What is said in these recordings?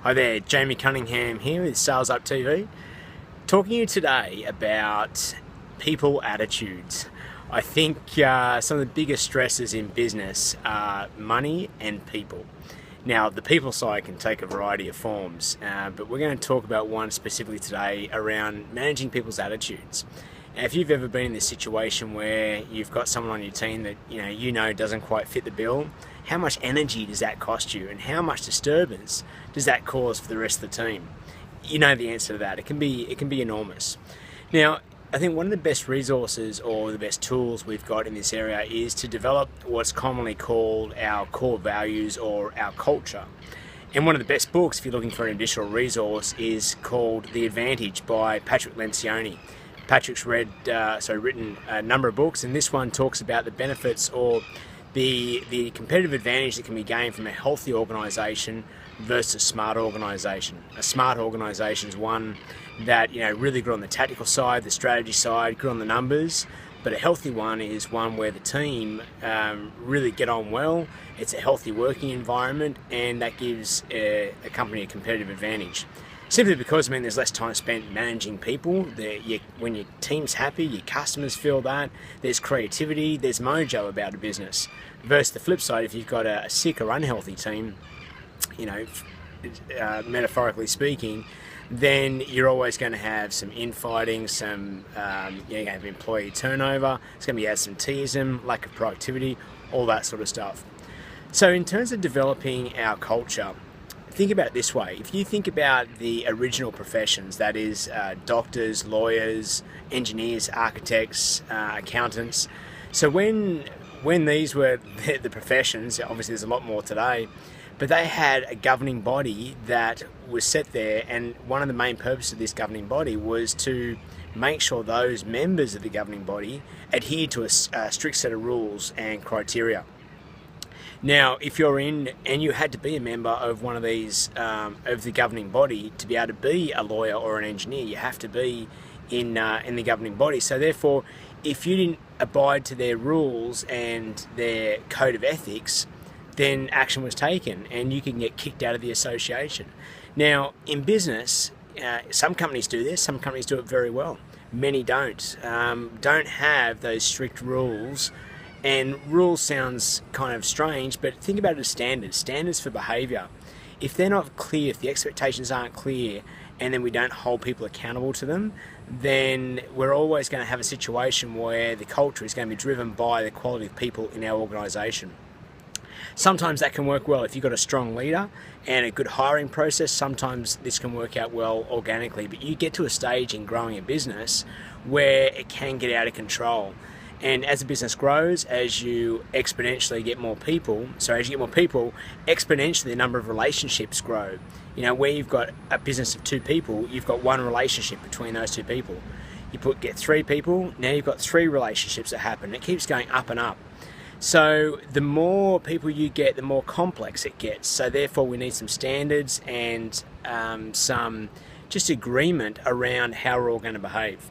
Hi there, Jamie Cunningham here with SalesUp TV, talking to you today about people attitudes. I think some of the biggest stresses in business are money and people. Now, the people side can take a variety of forms, but we're going to talk about one specifically today around managing people's attitudes. Now, if you've ever been in this situation where you've got someone on your team that you know doesn't quite fit the bill, how much energy does that cost you, and how much disturbance does that cause for the rest of the team? You know the answer to that. It can be enormous. Now, I think one of the best resources or the best tools we've got in this area is to develop what's commonly called our core values or our culture. And one of the best books, if you're looking for an additional resource, is called The Advantage by Patrick Lencioni. Patrick's written a number of books, and this one talks about the benefits or the competitive advantage that can be gained from a healthy organisation versus a smart organisation. A smart organisation is one that really good on the tactical side, the strategy side, good on the numbers. But a healthy one is one where the team really get on well. It's a healthy working environment, and that gives a company a competitive advantage. Simply because there's less time spent managing people. When your team's happy, your customers feel that. There's creativity, there's mojo about a business. Versus the flip side, if you've got a sick or unhealthy team, metaphorically speaking, then you're always going to have some infighting, you're going to have employee turnover. It's going to be absenteeism, lack of productivity, all that sort of stuff. So in terms of developing our culture, think about it this way. If you think about the original professions, that is doctors, lawyers, engineers, architects, accountants. So when these were the professions, obviously there's a lot more today, but they had a governing body that was set there, and one of the main purposes of this governing body was to make sure those members of the governing body adhered to a strict set of rules and criteria. Now, if you're in and you had to be a member of one of these, of the governing body to be able to be a lawyer or an engineer, you have to be in the governing body. So therefore, if you didn't abide to their rules and their code of ethics, then action was taken and you can get kicked out of the association. Now, in business, some companies do this, some companies do it very well. Many don't have those strict rules. And rules sounds kind of strange, but think about it as standards for behaviour. If they're not clear, if the expectations aren't clear, and then we don't hold people accountable to them, then we're always going to have a situation where the culture is going to be driven by the quality of people in our organisation. Sometimes that can work well if you've got a strong leader and a good hiring process. Sometimes this can work out well organically, but you get to a stage in growing a business where it can get out of control. And as a business grows, as you exponentially get more people, exponentially the number of relationships grow. Where you've got a business of two people, you've got one relationship between those two people. You get three people, now you've got three relationships that happen. It keeps going up and up. So the more people you get, the more complex it gets. So therefore we need some standards and some just agreement around how we're all going to behave.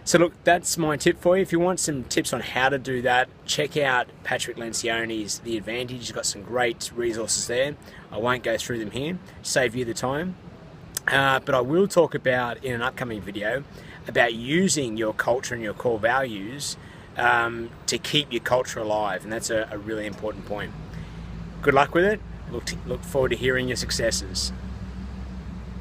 So look, that's my tip for you. If you want some tips on how to do that, check out Patrick Lencioni's The Advantage. He's got some great resources there. I won't go through them here, save you the time. But I will talk about in an upcoming video about using your culture and your core values to keep your culture alive. And that's a really important point. Good luck with it. Look forward to hearing your successes.